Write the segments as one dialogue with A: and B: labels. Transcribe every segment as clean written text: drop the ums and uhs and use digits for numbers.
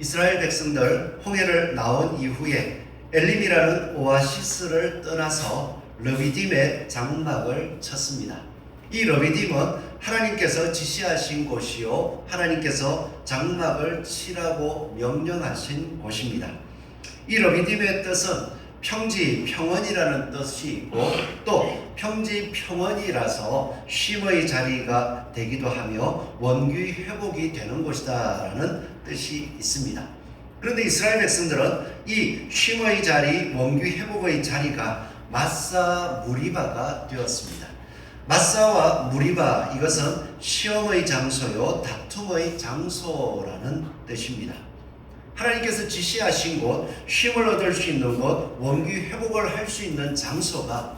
A: 이스라엘 백성들 홍해를 나온 이후에 엘림이라는 오아시스를 떠나서 르비딤의 장막을 쳤습니다. 이 르비딤은 하나님께서 지시하신 곳이요 하나님께서 장막을 치라고 명령하신 곳입니다. 이 르비딤의 뜻은 평지, 평원이라는 뜻이 있고 또 평지, 평원이라서 쉼의 자리가 되기도 하며 원기 회복이 되는 곳이다라는 뜻이 있습니다. 그런데 이스라엘 백성들은 이 쉼의 자리, 원기 회복의 자리가 마사 무리바가 되었습니다. 마사와 무리바, 이것은 시험의 장소요 다툼의 장소라는 뜻입니다. 하나님께서 지시하신 곳, 쉼을 얻을 수 있는 곳, 원기 회복을 할 수 있는 장소가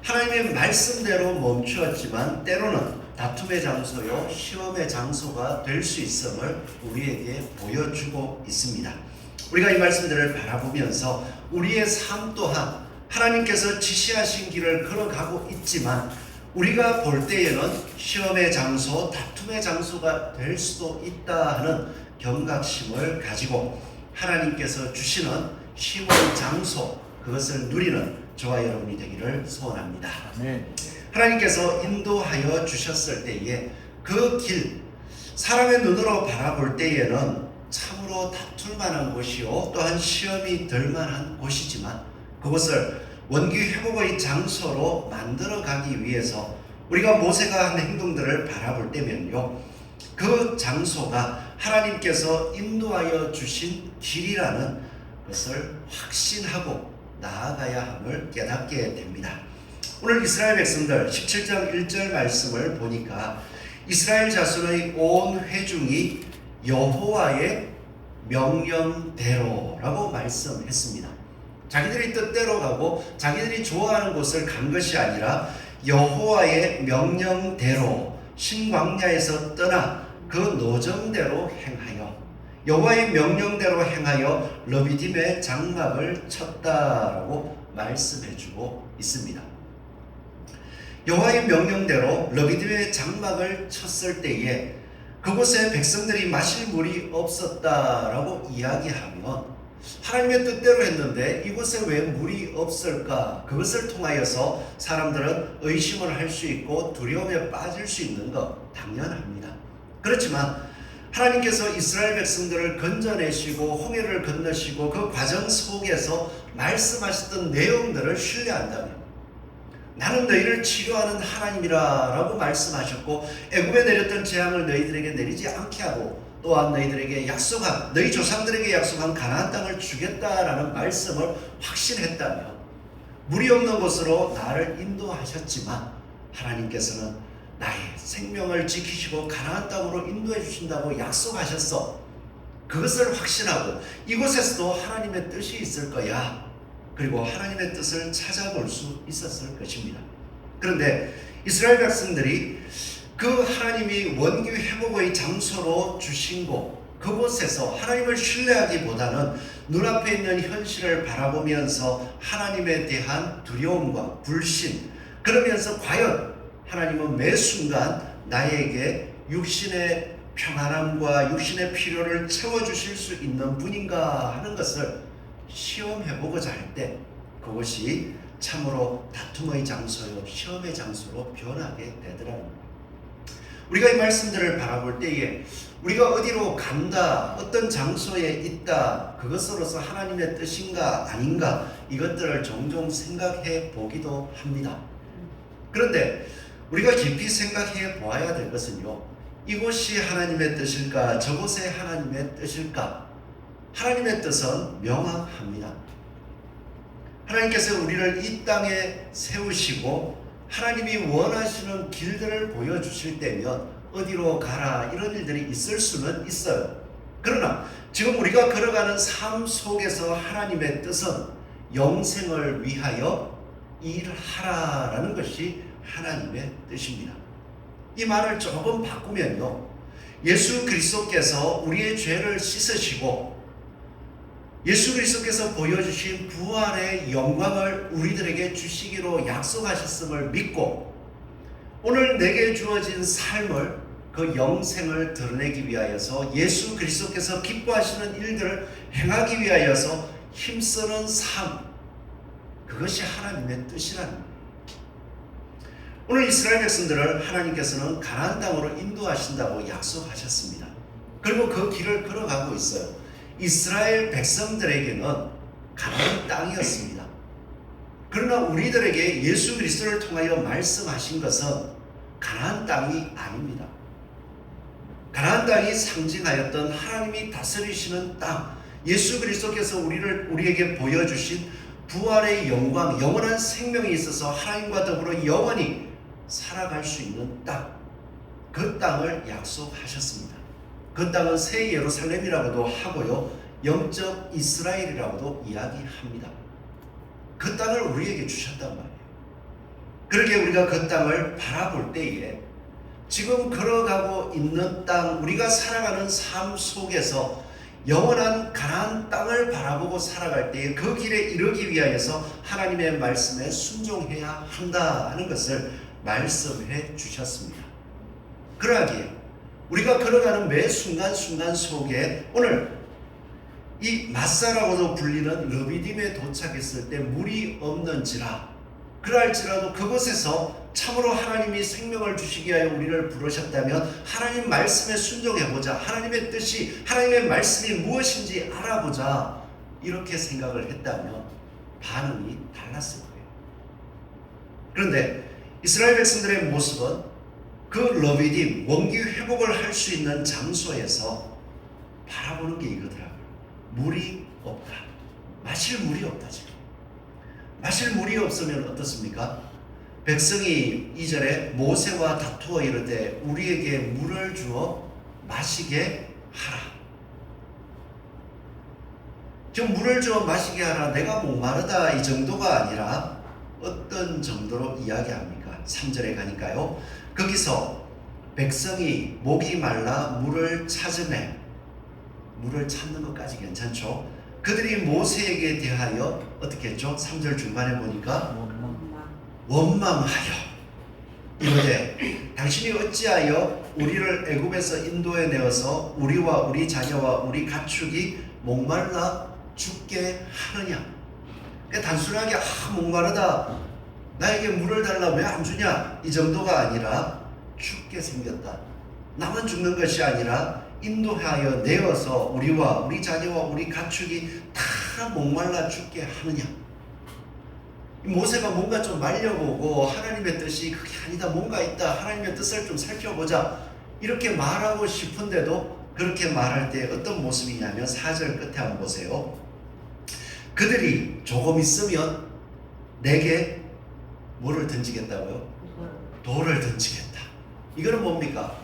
A: 하나님의 말씀대로 멈추었지만 때로는 다툼의 장소요 시험의 장소가 될 수 있음을 우리에게 보여주고 있습니다. 우리가 이 말씀들을 바라보면서 우리의 삶 또한 하나님께서 지시하신 길을 걸어가고 있지만 우리가 볼 때에는 시험의 장소, 다툼의 장소가 될 수도 있다 하는 경각심을 가지고 하나님께서 주시는 쉼의 장소, 그것을 누리는 저와 여러분이 되기를 소원합니다.
B: 아멘.
A: 하나님께서 인도하여 주셨을 때에 그 길, 사람의 눈으로 바라볼 때에는 참으로 다툴 만한 곳이요 또한 시험이 들 만한 곳이지만 그것을 원기 회복의 장소로 만들어 가기 위해서 우리가 모세가 한 행동들을 바라볼 때면요, 그 장소가 하나님께서 인도하여 주신 길이라는 것을 확신하고 나아가야 함을 깨닫게 됩니다. 오늘 이스라엘 백성들 17장 1절 말씀을 보니까 이스라엘 자손의 온 회중이 여호와의 명령대로라고 말씀했습니다. 자기들이 뜻대로 가고 자기들이 좋아하는 곳을 간 것이 아니라 여호와의 명령대로 신광야에서 떠나 그 노정대로 행하여 여호와의 명령대로 행하여 르비딤의 장막을 쳤다라고 말씀해주고 있습니다. 여호와의 명령대로 르비딤의 장막을 쳤을 때에 그곳에 백성들이 마실 물이 없었다라고 이야기하면 하나님의 뜻대로 했는데 이곳에 왜 물이 없을까? 그것을 통하여서 사람들은 의심을 할 수 있고 두려움에 빠질 수 있는 것 당연합니다. 그렇지만 하나님께서 이스라엘 백성들을 건져내시고 홍해를 건너시고 그 과정 속에서 말씀하셨던 내용들을 신뢰한다면 나는 너희를 치료하는 하나님이라 라고 말씀하셨고 애굽에 내렸던 재앙을 너희들에게 내리지 않게 하고 또한 너희들에게 약속한 너희 조상들에게 약속한 가나안 땅을 주겠다라는 말씀을 확신했다면 물이 없는 곳으로 나를 인도하셨지만 하나님께서는 나의 생명을 지키시고 가나안 땅으로 인도해 주신다고 약속하셨어. 그것을 확신하고 이곳에서도 하나님의 뜻이 있을 거야. 그리고 하나님의 뜻을 찾아볼 수 있었을 것입니다. 그런데 이스라엘 백성들이 그 하나님이 원기 회복의 장소로 주신 곳, 그곳에서 하나님을 신뢰하기보다는 눈앞에 있는 현실을 바라보면서 하나님에 대한 두려움과 불신, 그러면서 과연 하나님은 매 순간 나에게 육신의 평안함과 육신의 필요를 채워주실 수 있는 분인가 하는 것을 시험해보고자 할 때 그것이 참으로 다툼의 장소요 시험의 장소로 변하게 되더라는 겁니다. 우리가 이 말씀들을 바라볼 때에 우리가 어디로 간다, 어떤 장소에 있다, 그것으로서 하나님의 뜻인가 아닌가 이것들을 종종 생각해 보기도 합니다. 그런데 우리가 깊이 생각해 보아야 될 것은요, 이곳이 하나님의 뜻일까, 저곳에 하나님의 뜻일까? 하나님의 뜻은 명확합니다. 하나님께서 우리를 이 땅에 세우시고 하나님이 원하시는 길들을 보여주실 때면 어디로 가라 이런 일들이 있을 수는 있어요. 그러나 지금 우리가 걸어가는 삶 속에서 하나님의 뜻은 영생을 위하여 일하라라는 것이 하나님의 뜻입니다. 이 말을 조금 바꾸면요, 예수 그리스도께서 우리의 죄를 씻으시고 예수 그리스도께서 보여주신 부활의 영광을 우리들에게 주시기로 약속하셨음을 믿고 오늘 내게 주어진 삶을 그 영생을 드러내기 위하여서 예수 그리스도께서 기뻐하시는 일들을 행하기 위하여서 힘쓰는 삶, 그것이 하나님의 뜻이라는 거예요. 오늘 이스라엘 백성들을 하나님께서는 가나안 땅으로 인도하신다고 약속하셨습니다. 그리고 그 길을 걸어가고 있어요. 이스라엘 백성들에게는 가나안 땅이었습니다. 그러나 우리들에게 예수 그리스도를 통하여 말씀하신 것은 가나안 땅이 아닙니다. 가나안 땅이 상징하였던 하나님이 다스리시는 땅, 예수 그리스도께서 우리에게 보여주신 부활의 영광, 영원한 생명이 있어서 하나님과 더불어 영원히 살아갈 수 있는 땅, 그 땅을 약속하셨습니다. 그 땅은 새 예루살렘이라고도 하고요, 영적 이스라엘이라고도 이야기합니다. 그 땅을 우리에게 주셨단 말이에요. 그렇게 우리가 그 땅을 바라볼 때에 지금 걸어가고 있는 땅, 우리가 살아가는 삶 속에서 영원한 가나안 땅을 바라보고 살아갈 때에 그 길에 이르기 위하여서 하나님의 말씀에 순종해야 한다 하는 것을 말씀해 주셨습니다. 그러하기에 우리가 걸어가는 매 순간순간 속에 오늘 이 마사라고도 불리는 르비딤에 도착했을 때 물이 없는지라, 그럴지라도 그곳에서 참으로 하나님이 생명을 주시기 위하여 우리를 부르셨다면 하나님 말씀에 순종해보자, 하나님의 뜻이, 하나님의 말씀이 무엇인지 알아보자, 이렇게 생각을 했다면 반응이 달랐을 거예요. 그런데 이스라엘 백성들의 모습은 그 르비딤, 원기 회복을 할 수 있는 장소에서 바라보는 게 이거더라고요. 물이 없다. 마실 물이 없다. 지금 마실 물이 없으면 어떻습니까? 백성이 2절에 모세와 다투어 이르되 우리에게 물을 주어 마시게 하라. 지금 물을 주어 마시게 하라, 내가 목마르다, 이 정도가 아니라 어떤 정도로 이야기합니까? 3절에 가니까요, 거기서 백성이 목이 말라 물을 찾으매, 물을 찾는 것까지 괜찮죠? 그들이 모세에게 대하여 어떻게 했죠? 3절 중반에 보니까 원망하여 이르되 당신이 어찌하여 우리를 애굽에서 인도해 내어서 우리와 우리 자녀와 우리 가축이 목말라 죽게 하느냐. 그러니까 단순하게 목마르다, 나에게 물을 달라, 왜 안 주냐, 이 정도가 아니라 죽게 생겼다. 나만 죽는 것이 아니라 인도하여 내어서 우리와 우리 자녀와 우리 가축이 다 목말라 죽게 하느냐. 모세가 뭔가 좀 말려보고 하나님의 뜻이 그게 아니다, 뭔가 있다, 하나님의 뜻을 좀 살펴보자, 이렇게 말하고 싶은데도 그렇게 말할 때 어떤 모습이냐면 4절 끝에 한번 보세요. 그들이 조금 있으면 내게 뭐를 던지겠다고요? 돌을 던지겠다. 이거는 뭡니까?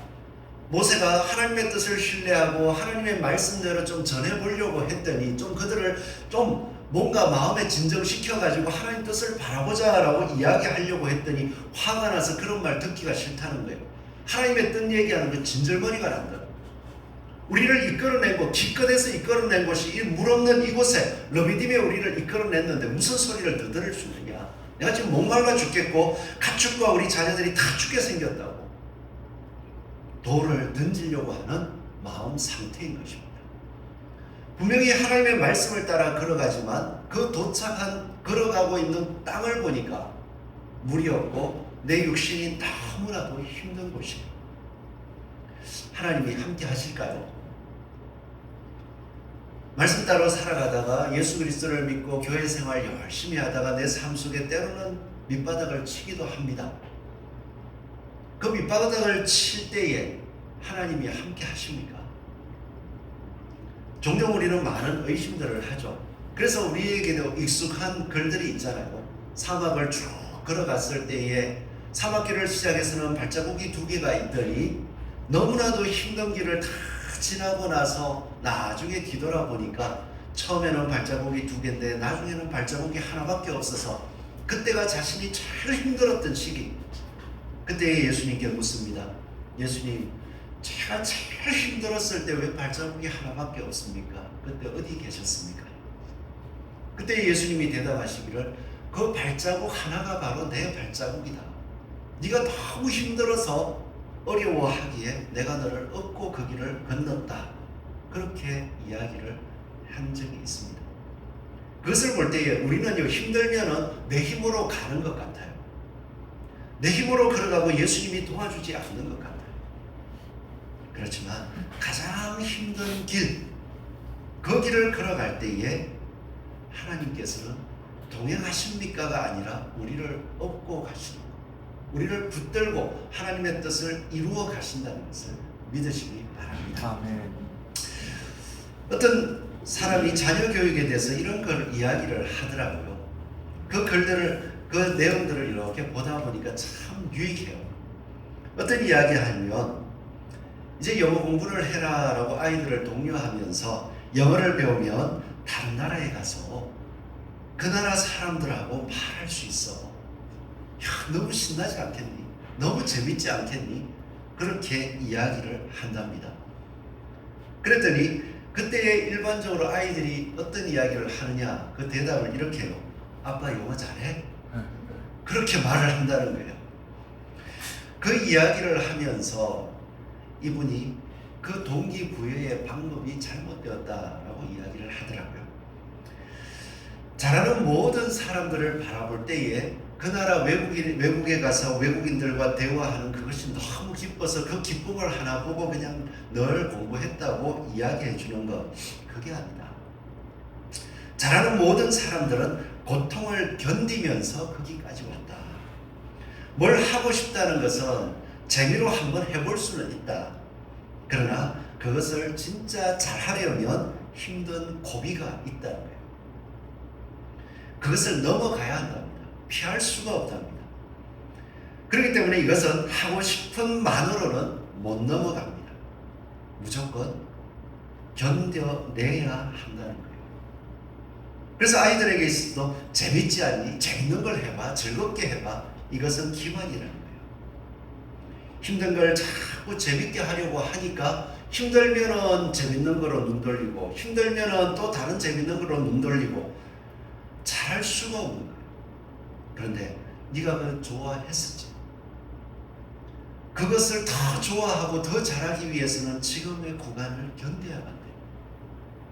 A: 모세가 하나님의 뜻을 신뢰하고 하나님의 말씀대로 좀 전해보려고 했더니 좀 그들을 좀 뭔가 마음에 진정시켜가지고 하나님 뜻을 바라보자 라고 이야기하려고 했더니 화가 나서 그런 말 듣기가 싫다는 거예요. 하나님의 뜻 얘기하는 건 진절머리가 난다. 우리를 이끌어내고 기껏해서 이끌어낸 곳이 이 물 없는 이곳에 르비딤에 우리를 이끌어냈는데 무슨 소리를 더 들을 수 있느냐. 내가 지금 목말라 죽겠고 가축과 우리 자녀들이 다 죽게 생겼다고 돌을 던지려고 하는 마음 상태인 것입니다. 분명히 하나님의 말씀을 따라 걸어가지만 그 걸어가고 있는 땅을 보니까 물이 없고 내 육신이 너무나도 힘든 곳이에요. 하나님이 함께 하실까요? 말씀 따라 살아가다가 예수 그리스도를 믿고 교회 생활 열심히 하다가 내 삶 속에 때로는 밑바닥을 치기도 합니다. 그 밑바닥을 칠 때에 하나님이 함께 하십니까? 종종 우리는 많은 의심들을 하죠. 그래서 우리에게도 익숙한 글들이 있잖아요. 사막을 쭉 걸어갔을 때에 사막길을 시작해서는 발자국이 2개가 있더니 너무나도 힘든 길을 다 지나고 나서 나중에 뒤돌아보니까 처음에는 발자국이 2개인데 나중에는 발자국이 하나밖에 없어서 그때가 자신이 제일 힘들었던 시기. 그때 예수님께 묻습니다. 예수님, 제가 제일 힘들었을 때 왜 발자국이 하나밖에 없습니까? 그때 어디 계셨습니까? 그때 예수님이 대답하시기를 그 발자국 하나가 바로 내 발자국이다. 네가 너무 힘들어서 어려워하기에 내가 너를 업고 그 길을 건넜다. 그렇게 이야기를 한 적이 있습니다. 그것을 볼 때에 우리는요, 힘들면은 내 힘으로 가는 것 같아요. 내 힘으로 걸어가고 예수님이 도와주지 않는 것 같아요. 그렇지만 가장 힘든 길, 그 길을 걸어갈 때에 하나님께서는 동행하십니까가 아니라 우리를 업고 가시는 것, 우리를 붙들고 하나님의 뜻을 이루어 가신다는 것을 믿으시기 바랍니다.
B: 아멘.
A: 어떤 사람이 자녀 교육에 대해서 이런 걸 이야기를 하더라고요. 그 글들을, 그 내용들을 이렇게 보다 보니까 참 유익해요. 어떤 이야기 하면 이제 영어 공부를 해라라고 아이들을 독려하면서 영어를 배우면 다른 나라에 가서 그 나라 사람들하고 말할 수 있어. 야, 너무 신나지 않겠니? 너무 재밌지 않겠니? 그렇게 이야기를 한답니다. 그랬더니 그때 일반적으로 아이들이 어떤 이야기를 하느냐, 그 대답을 이렇게 해요. 아빠 영어 잘해? 그렇게 말을 한다는 거예요. 그 이야기를 하면서 이분이 그 동기부여의 방법이 잘못되었다라고 이야기를 하더라고요. 잘하는 모든 사람들을 바라볼 때에 그 나라 외국에 가서 외국인들과 대화하는 그것이 너무 기뻐서 그 기쁨을 하나 보고 그냥 늘 공부했다고 이야기해 주는 것, 그게 아니다. 잘하는 모든 사람들은 고통을 견디면서 거기까지 왔다. 뭘 하고 싶다는 것은 재미로 한번 해볼 수는 있다. 그러나 그것을 진짜 잘하려면 힘든 고비가 있다는 거예요. 그것을 넘어가야 한답니다. 피할 수가 없답니다. 그렇기 때문에 이것은 하고 싶은 만으로는 못 넘어갑니다. 무조건 견뎌내야 한다는 거예요. 그래서 아이들에게 있어도 재밌지 않니? 재밌는 걸 해봐. 즐겁게 해봐. 이것은 기만이라는 거예요. 힘든 걸 자꾸 재밌게 하려고 하니까 힘들면은 재밌는 거로 눈 돌리고 힘들면은 또 다른 재밌는 거로 눈 돌리고 잘할 수가 없는 거예요. 그런데 네가 그걸 좋아했었지. 그것을 더 좋아하고 더 잘하기 위해서는 지금의 구간을 견뎌야만 돼.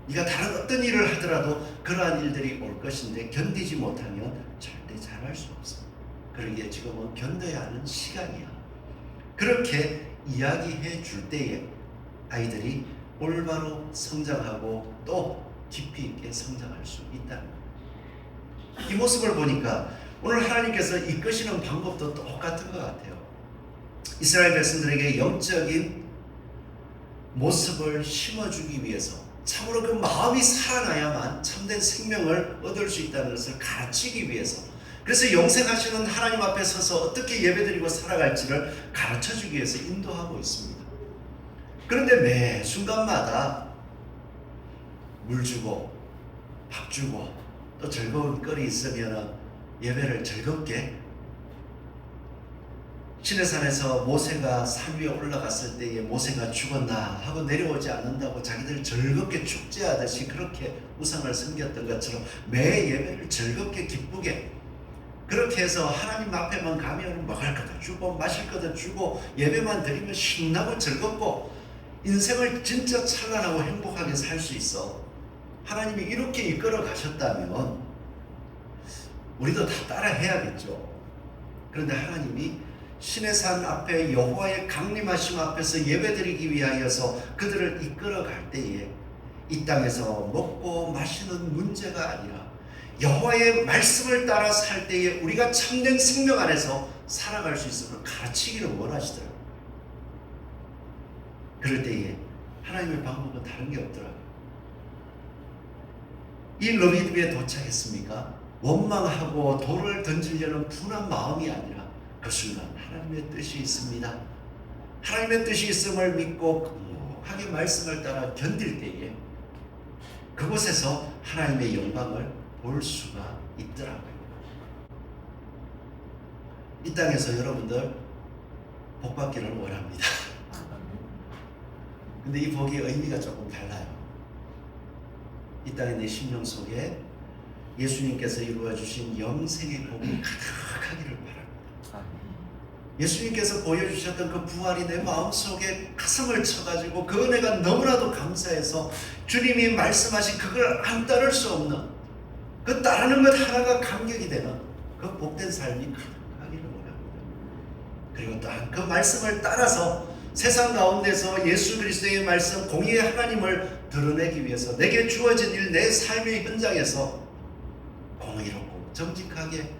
A: 네가 다른 어떤 일을 하더라도 그러한 일들이 올 것인데 견디지 못하면 절대 잘할 수 없어. 그러기에 지금은 견뎌야 하는 시간이야. 그렇게 이야기해 줄 때에 아이들이 올바로 성장하고 또 깊이 있게 성장할 수 있다는 거예요. 이 모습을 보니까 오늘 하나님께서 이끄시는 방법도 똑같은 것 같아요. 이스라엘 백성들에게 영적인 모습을 심어주기 위해서 참으로 그 마음이 살아나야만 참된 생명을 얻을 수 있다는 것을 가르치기 위해서, 그래서 영생하시는 하나님 앞에 서서 어떻게 예배드리고 살아갈지를 가르쳐주기 위해서 인도하고 있습니다. 그런데 매 순간마다 물 주고 밥 주고 또 즐거운 거리 있으면 예배를 즐겁게, 시내산에서 모세가 산 위에 올라갔을 때에 모세가 죽었나 하고 내려오지 않는다고 자기들 즐겁게 축제하듯이 그렇게 우상을 섬겼던 것처럼 매 예배를 즐겁게 기쁘게 그렇게 해서 하나님 앞에만 가면 먹을 것도 주고 마실 것도 주고 예배만 드리면 신나고 즐겁고 인생을 진짜 찬란하고 행복하게 살 수 있어. 하나님이 이렇게 이끌어 가셨다면 우리도 다 따라 해야겠죠. 그런데 하나님이 시내산 앞에 여호와의 강림하심 앞에서 예배드리기 위하여서 그들을 이끌어 갈 때에 이 땅에서 먹고 마시는 문제가 아니라 여호와의 말씀을 따라 살 때에 우리가 참된 생명 안에서 살아갈 수 있음을 가르치기를 원하시더라고요. 그럴 때에 하나님의 방법은 다른 게 없더라고요. 이 러비드에 도착했습니까? 원망하고 돌을 던지려는 분한 마음이 아니라 그 순간 하나님의 뜻이 있습니다. 하나님의 뜻이 있음을 믿고 강하게 말씀을 따라 견딜 때에 그곳에서 하나님의 영광을 볼 수가 있더라고요. 이 땅에서 여러분들 복 받기를 원합니다. 근데 이 복의 의미가 조금 달라요. 이 땅에 내 심령 속에 예수님께서 이루어 주신 영생의 복이 가득하기를 바랍니다. 예수님께서 보여주셨던 그 부활이 내 마음속에 가슴을 쳐가지고 그 은혜가 너무나도 감사해서 주님이 말씀하신 그걸 안 따를 수 없는 그 따르는 것 하나가 감격이 되는 그 복된 삶이 가득하기를 원합니다. 그리고 또한 그 말씀을 따라서 세상 가운데서 예수 그리스도의 말씀 공의의 하나님을 드러내기 위해서 내게 주어진 일, 내 삶의 현장에서 공의롭고 정직하게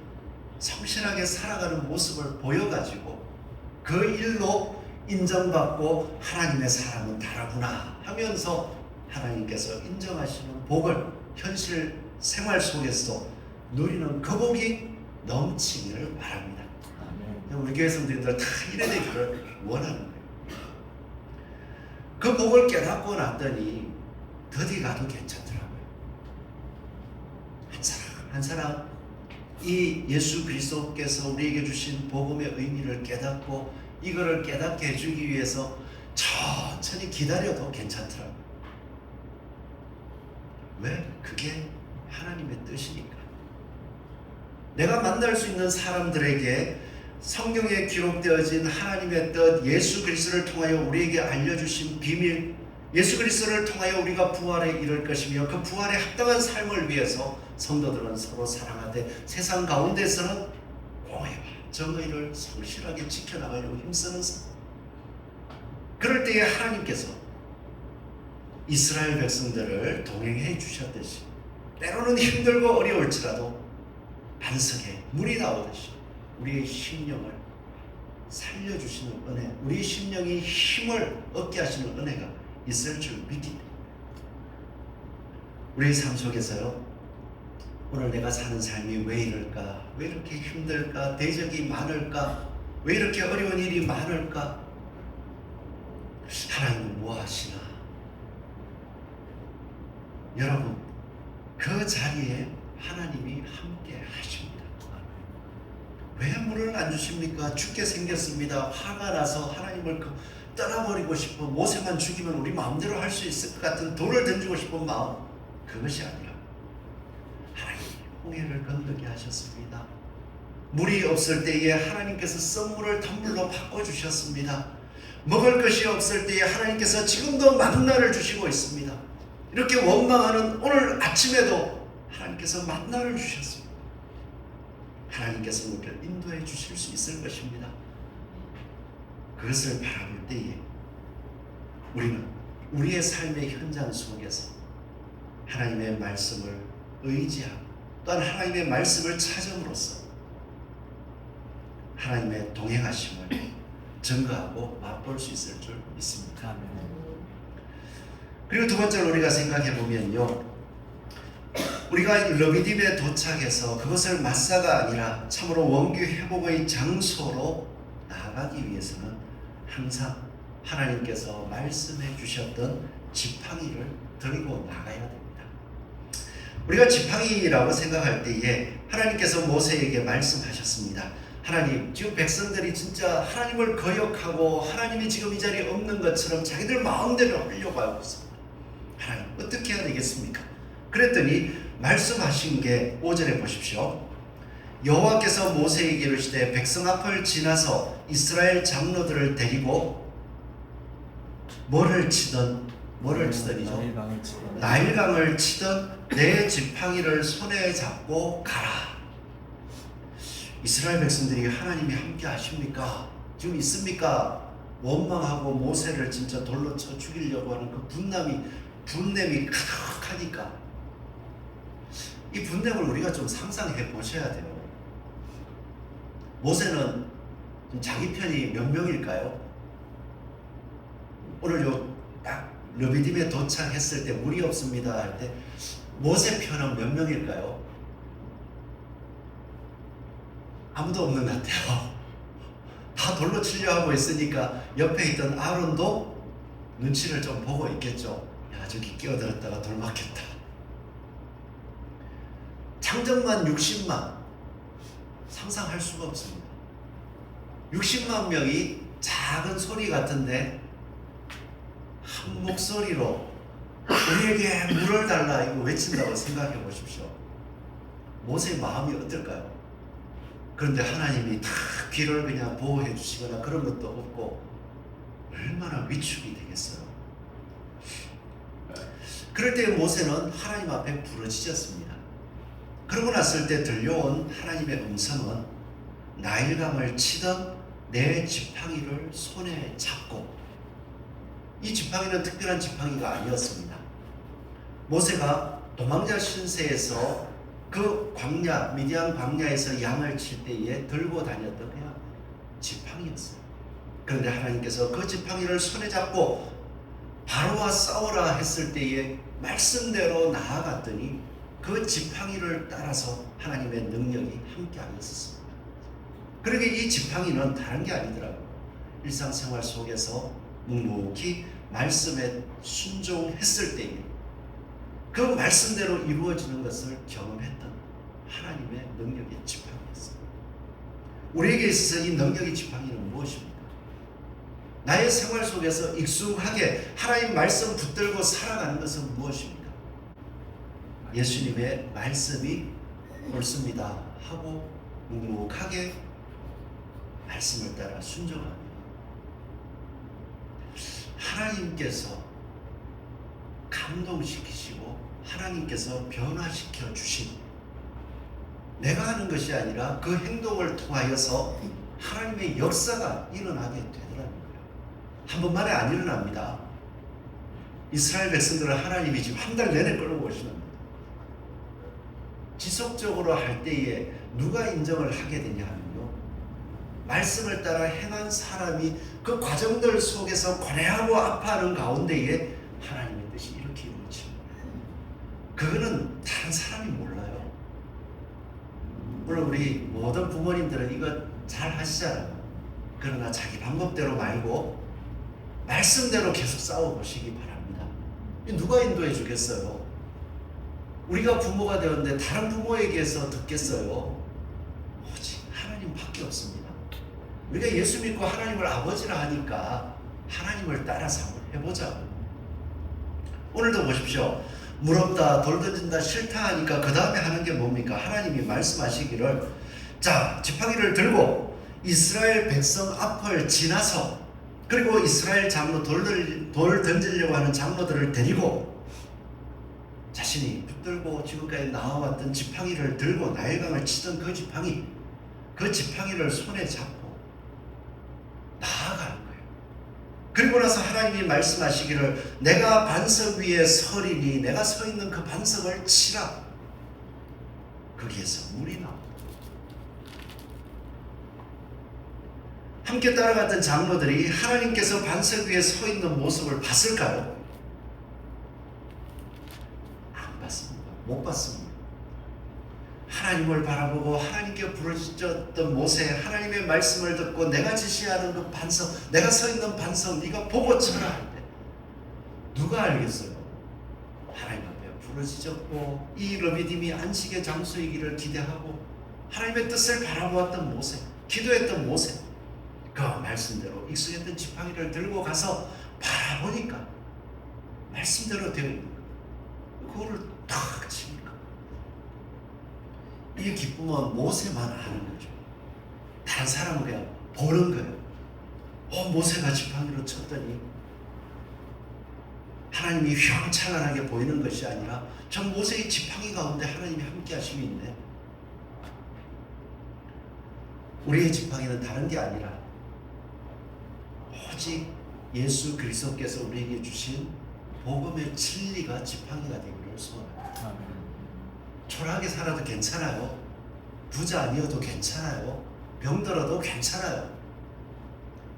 A: 성실하게 살아가는 모습을 보여가지고 그 일로 인정받고 하나님의 사람은 다르구나 하면서 하나님께서 인정하시는 복을 현실 생활 속에서 누리는 그 복이 넘치기를 바랍니다. 우리 교회 성도님들 다 이래 되기를 원하는 거예요. 그 복을 깨닫고 났더니 더디 가도 괜찮더라고요. 한 사람 이 예수 그리스도께서 우리에게 주신 복음의 의미를 깨닫고 이거를 깨닫게 해주기 위해서 천천히 기다려도 괜찮더라고요. 왜? 그게 하나님의 뜻이니까. 내가 만날 수 있는 사람들에게 성경에 기록되어진 하나님의 뜻, 예수 그리스도를 통하여 우리에게 알려주신 비밀, 예수 그리스도를 통하여 우리가 부활에 이를 것이며 그 부활에 합당한 삶을 위해서 성도들은 서로 사랑하되 세상 가운데서는 공의와 정의를 성실하게 지켜나가려고 힘쓰는 삶. 그럴 때에 하나님께서 이스라엘 백성들을 동행해 주셨듯이 때로는 힘들고 어려울지라도 반석에 물이 나오듯이 우리의 심령을 살려주시는 은혜, 우리 심령이 힘을 얻게 하시는 은혜가 있을 줄 믿기 때문에 우리의 삶 속에서요, 오늘 내가 사는 삶이 왜 이럴까? 왜 이렇게 힘들까? 대적이 많을까? 왜 이렇게 어려운 일이 많을까? 하나님은 뭐 하시나? 여러분, 그 자리에 하나님이 함께 하십니다. 왜 물을 안 주십니까? 죽게 생겼습니다. 화가 나서 하나님을 떠나버리고 싶어. 모세만 죽이면 우리 마음대로 할 수 있을 것 같은 돌을 던지고 싶은 마음, 그것이 아니라 하나님이 홍해를 건너게 하셨습니다. 물이 없을 때에 하나님께서 썩물을 단물로 바꿔주셨습니다. 먹을 것이 없을 때에 하나님께서 지금도 만나를 주시고 있습니다. 이렇게 원망하는 오늘 아침에도 하나님께서 만나를 주셨습니다. 하나님께서 우리를 인도해 주실 수 있을 것입니다. 그것을 바라볼 때에 우리는 우리의 삶의 현장 속에서 하나님의 말씀을 의지하고 또한 하나님의 말씀을 찾음으로써 하나님의 동행하심을 증거하고 맛볼 수 있을 줄 믿습니다. 그리고 두 번째로 우리가 생각해 보면요, 우리가 르비딤에 도착해서 그것을 마사가 아니라 참으로 원규 회복의 장소로 나아가기 위해서는 항상 하나님께서 말씀해 주셨던 지팡이를 들고 나가야 됩니다. 우리가 지팡이라고 생각할 때에 하나님께서 모세에게 말씀하셨습니다. 하나님, 지금 백성들이 진짜 하나님을 거역하고 하나님이 지금 이 자리에 없는 것처럼 자기들 마음대로 하려고 하고 있습니다. 하나님, 어떻게 해야 되겠습니까? 그랬더니 말씀하신 게 5절에 보십시오. 여호와께서 모세에게 이르시되 백성 앞을 지나서 이스라엘 장로들을 데리고 뭐를 치더니죠? 나일강을 치던 내 지팡이를 손에 잡고 가라. 이스라엘 백성들이 하나님이 함께 하십니까? 지금 있습니까? 원망하고 모세를 진짜 돌로 쳐 죽이려고 하는 그 분냄이 가득하니까 이 분냄을 우리가 좀 상상해 보셔야 돼요. 모세는 자기 편이 몇 명일까요? 오늘 딱 르비딤에 도착했을 때 물이 없습니다 할 때 모세 편은 몇 명일까요? 아무도 없는 것 같아요. 다 돌로 치려 하고 있으니까 옆에 있던 아론도 눈치를 좀 보고 있겠죠. 야, 저기 끼어들었다가 돌 맞겠다. 장정만 60만, 상상할 수가 없습니다. 60만 명이 작은 소리 같은데 한 목소리로 우리에게 물을 달라 이거 외친다고 생각해 보십시오. 모세의 마음이 어떨까요? 그런데 하나님이 다 귀를 그냥 보호해 주시거나 그런 것도 없고 얼마나 위축이 되겠어요. 그럴 때 모세는 하나님 앞에 부르짖었습니다. 그러고 났을 때 들려온 하나님의 음성은 나일강을 치던 내 지팡이를 손에 잡고, 이 지팡이는 특별한 지팡이가 아니었습니다. 모세가 도망자 신세에서 그 광야, 미디안 광야에서 양을 칠 때에 들고 다녔던 그냥 지팡이였어요. 그런데 하나님께서 그 지팡이를 손에 잡고 바로와 싸우라 했을 때에 말씀대로 나아갔더니 그 지팡이를 따라서 하나님의 능력이 함께하고 있었습니다. 그러게 이 지팡이는 다른 게 아니더라고요. 일상생활 속에서 묵묵히 말씀에 순종했을 때에 그 말씀대로 이루어지는 것을 경험했던 하나님의 능력의 지팡이였습니다. 우리에게 있어서 이 능력의 지팡이는 무엇입니까? 나의 생활 속에서 익숙하게 하나님 말씀 붙들고 살아가는 것은 무엇입니까? 예수님의 말씀이 옳습니다 하고 묵묵하게 말씀을 따라 순종합니다. 하나님께서 감동시키시고 하나님께서 변화시켜 주신, 내가 하는 것이 아니라 그 행동을 통하여서 하나님의 역사가 일어나게 되더라는 거예요. 한 번만에 안 일어납니다. 이스라엘 백성들을 하나님이 지금 한 달 내내 끌어오시는 거예요. 지속적으로 할 때에 누가 인정을 하게 되냐면요, 말씀을 따라 행한 사람이 그 과정들 속에서 고뇌하고 아파하는 가운데에 하나님의 뜻이 이렇게 이루어집니다. 그거는 다른 사람이 몰라요. 물론 우리 모든 부모님들은 이거 잘 하시잖아요. 그러나 자기 방법대로 말고 말씀대로 계속 싸워보시기 바랍니다. 누가 인도해 주겠어요? 우리가 부모가 되었는데 다른 부모에게서 듣겠어요? 오직 하나님밖에 없습니다. 우리가 예수 믿고 하나님을 아버지라 하니까 하나님을 따라서 한번 해보자고. 오늘도 보십시오. 물 없다, 돌 던진다, 싫다 하니까 그 다음에 하는 게 뭡니까? 하나님이 말씀하시기를, 자, 지팡이를 들고 이스라엘 백성 앞을 지나서, 그리고 이스라엘 장로 돌 던지려고 하는 장로들을 데리고 자신이 붙들고 지금까지 나와왔던 지팡이를 들고 나일강을 치던 그 지팡이를 손에 잡고 나아가는 거예요. 그리고 나서 하나님이 말씀하시기를, 내가 반석 위에 서리니 내가 서 있는 그 반석을 치라. 거기에서 물이 나옵니다. 함께 따라갔던 장로들이 하나님께서 반석 위에 서 있는 모습을 봤을까요? 안 봤습니다. 못 봤습니다. 하나님을 바라보고 하나님께 부르짖었던 모세, 하나님의 말씀을 듣고 내가 지시하는 그 반석, 내가 서 있는 반석 네가 보고 쳐라 할 때 누가 알겠어요? 하나님 앞에 부르짖었고 이 르비딤이 안식의 장소이기를 기대하고 하나님의 뜻을 바라보았던 모세, 기도했던 모세, 그 말씀대로 익숙했던 지팡이를 들고 가서 바라보니까 말씀대로 되어 있는 거예요. 그거를 탁 칩니까? 이 기쁨은 모세만 아는 거죠. 다른 사람은 그냥 보는 거예요. 모세가 지팡이로 쳤더니 하나님이 휘황찬란하게 보이는 것이 아니라 전 모세의 지팡이 가운데 하나님이 함께 하심이 있네. 우리의 지팡이는 다른 게 아니라 오직 예수 그리스도께서 우리에게 주신 복음의 진리가 지팡이가 되기를 소원합니다. 초라하게 살아도 괜찮아요. 부자 아니어도 괜찮아요. 병들어도 괜찮아요.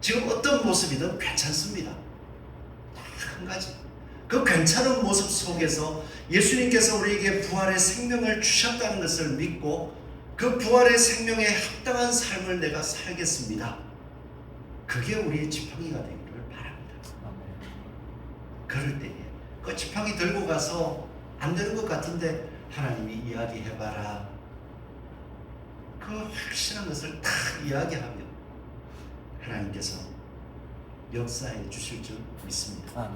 A: 지금 어떤 모습이든 괜찮습니다. 딱 한 가지. 그 괜찮은 모습 속에서 예수님께서 우리에게 부활의 생명을 주셨다는 것을 믿고 그 부활의 생명에 합당한 삶을 내가 살겠습니다. 그게 우리의 지팡이가 되기를 바랍니다. 그럴 때에 그 지팡이 들고 가서 안 되는 것 같은데 하나님이 이야기해봐라. 그 확실한 것을 딱 이야기하면 하나님께서 역사해 주실 줄 믿습니다.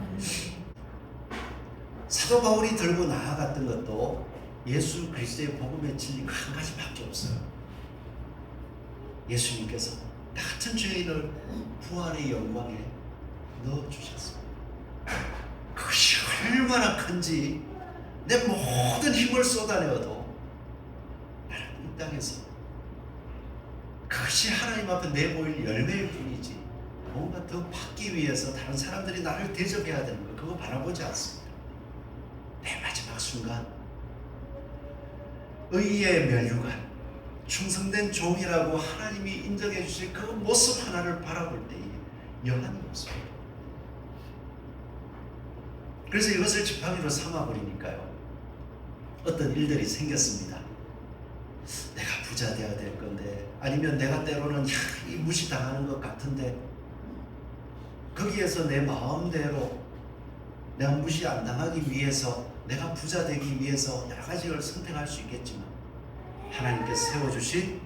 A: 사도 바울이 들고 나아갔던 것도 예수 그리스도의 복음의 진리가 한 가지밖에 없어요. 예수님께서 나 같은 죄인을 부활의 영광에 넣어주셨습니다. 그것이 얼마나 큰지 내 모든 힘을 쏟아내어도 나는 이 땅에서 그것이 하나님 앞에 내보일 열매일 뿐이지 뭔가 더 받기 위해서 다른 사람들이 나를 대접해야 되는 거 그거 바라보지 않습니다. 내 마지막 순간 의의 면류관 충성된 종이라고 하나님이 인정해 주실 그 모습 하나를 바라볼 때에 여한이 없습니다. 그래서 이것을 지팡이로 삼아버리니까요 어떤 일들이 생겼습니다. 내가 부자 되어야 될 건데 아니면 내가 때로는 이 무시당하는 것 같은데 거기에서 내 마음대로 내가 무시 안 당하기 위해서 내가 부자 되기 위해서 여러 가지를 선택할 수 있겠지만 하나님께서 세워주신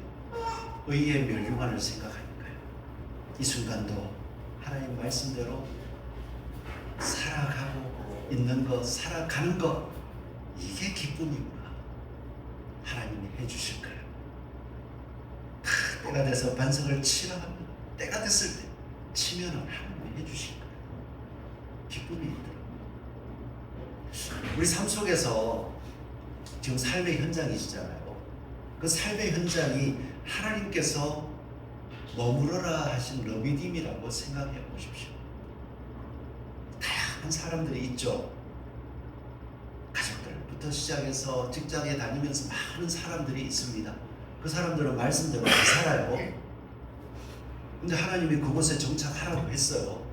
A: 의의 멸류관을 생각하니까요 이 순간도 하나님 말씀대로 살아가고 있는 것 살아가는 것 이게 기쁨이구나 하나님이 해주실 거예요. 때가 돼서 반석을 치라 하면 때가 됐을 때 치면은 하나님이 해주실 거예요. 기쁨이 있더라고요. 우리 삶 속에서 지금 삶의 현장이시잖아요. 그 삶의 현장이 하나님께서 머무르라 하신 러비딤이라고 생각해 보십시오. 다양한 사람들이 있죠. 가족들부터 시작해서 직장에 다니면서 많은 사람들이 있습니다. 그 사람들은 말씀대로 안 살아요. 근데 하나님이 그곳에 정착하라고 했어요.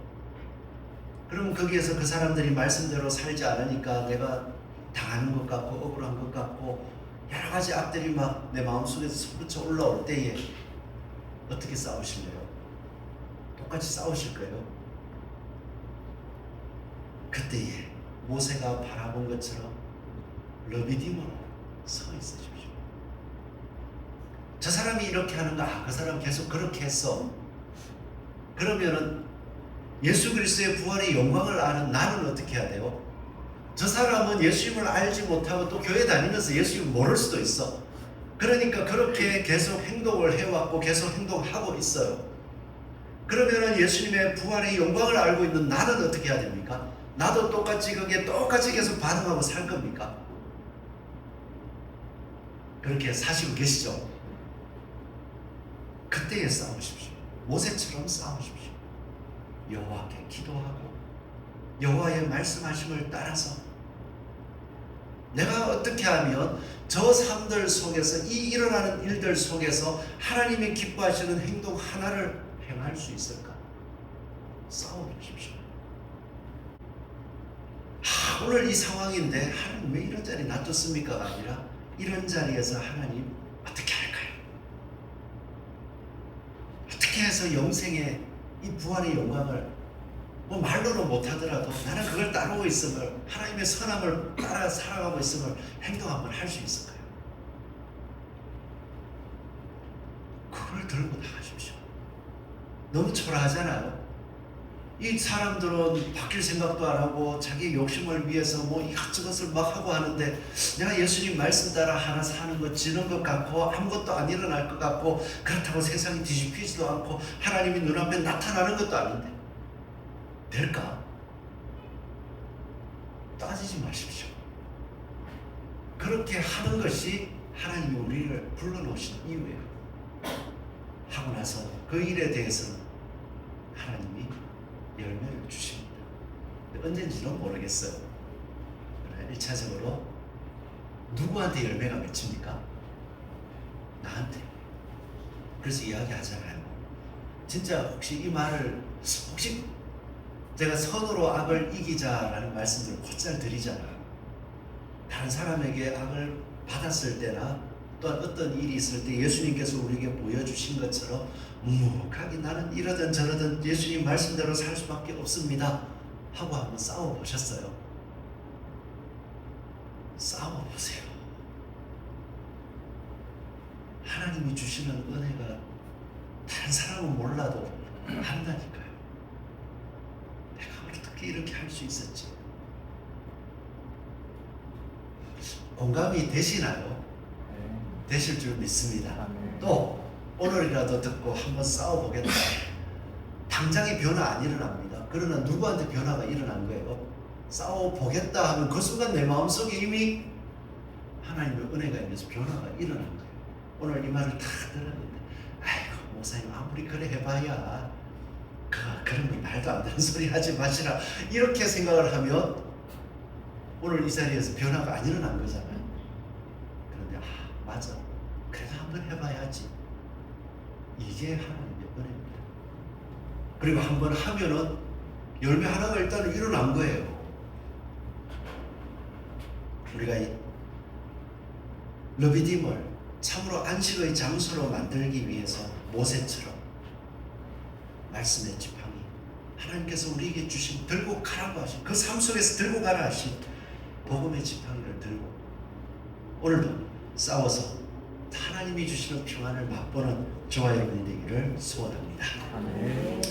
A: 그러면 거기에서 그 사람들이 말씀대로 살지 않으니까 내가 당하는 것 같고 억울한 것 같고 여러 가지 악들이 막 내 마음속에서 솟구쳐 올라올 때에 어떻게 싸우실래요? 똑같이 싸우실 거예요? 그때에 모세가 바라본 것처럼 러비딤으로 서 있어 주십시오. 저 사람이 이렇게 하는가? 그 사람 계속 그렇게 했어. 그러면은 예수 그리스도의 부활의 영광을 아는 나는 어떻게 해야 돼요? 저 사람은 예수님을 알지 못하고 또 교회 다니면서 예수님을 모를 수도 있어. 그러니까 그렇게 계속 행동을 해왔고 계속 행동하고 있어요. 그러면은 예수님의 부활의 영광을 알고 있는 나는 어떻게 해야 됩니까? 나도 똑같이 거기에 똑같이 계속 반응하고 살 겁니까? 그렇게 사시고 계시죠? 그때에 싸우십시오. 모세처럼 싸우십시오. 여호와께 기도하고 여호와의 말씀하심을 따라서 내가 어떻게 하면 저 삶들 속에서 이 일어나는 일들 속에서 하나님이 기뻐하시는 행동 하나를 행할 수 있을까? 싸워보십시오. 오늘 이 상황인데 하나님 왜 이런 자리 놔뒀습니까가 아니라 이런 자리에서 하나님 어떻게 할까요? 어떻게 해서 영생의 이 부활의 영광을 뭐 말로는 못하더라도 나는 그걸 따르고 있음을 하나님의 선함을 따라 살아가고 있음을 행동 한번 할 수 있을까요? 그걸 들고 나가십시오. 너무 초라하잖아요. 이 사람들은 바뀔 생각도 안 하고 자기 욕심을 위해서 뭐 이것저것을 막 하고 하는데 내가 예수님 말씀 따라 하나 사는 거 지는 것 같고 아무것도 안 일어날 것 같고 그렇다고 세상이 뒤집히지도 않고 하나님이 눈앞에 나타나는 것도 아닌데 될까? 따지지 마십시오. 그렇게 하는 것이 하나님이 우리를 불러놓으신 이유예요. 하고 나서 그 일에 대해서는 하나님이 열매를 주십니다. 언젠지는 모르겠어요. 1차적으로 누구한테 열매가 맺힙니까? 나한테. 그래서 이야기하잖아요. 진짜 혹시 이 말을 혹시 제가 선으로 악을 이기자라는 말씀들을 곧잘 드리잖아요. 다른 사람에게 악을 받았을 때나 또한 어떤 일이 있을 때 예수님께서 우리에게 보여주신 것처럼 묵묵하게 나는 이러든 저러든 예수님 말씀대로 살 수밖에 없습니다 하고 한번 싸워보셨어요? 싸워보세요. 하나님이 주시는 은혜가 다른 사람은 몰라도 한다니까요. 내가 어떻게 이렇게 할 수 있었지? 공감이 되시나요? 되실 줄 믿습니다. 또 오늘이라도 듣고 한번 싸워보겠다. 당장의 변화 안 일어납니다. 그러나 누구한테 변화가 일어난 거예요? 싸워보겠다 하면 그 순간 내 마음속에 이미 하나님의 은혜가 있면서 변화가 일어난 거예요. 오늘 이 말을 다 들었는데 아이고 목사님 아무리 그래 해봐야 그런 거 말도 안 되는 소리 하지 마시라 이렇게 생각을 하면 오늘 이 자리에서 변화가 안 일어난 거잖아요. 그런데 맞아 그래도 한번 해봐야지. 이게 하나님의 은혜입니다. 그리고 한번 하면은 열매 하나가 일단은 일어난 거예요. 우리가 이 르비딤을 참으로 안식의 장소로 만들기 위해서 모세처럼 말씀의 지팡이 하나님께서 우리에게 주신 들고 가라고 하신 그 삶 속에서 들고 가라 하신 복음의 지팡이를 들고 오늘도 싸워서 하나님이 주시는 평안을 맛보는 저와 여러분이 되기를 소원합니다.
B: 아멘.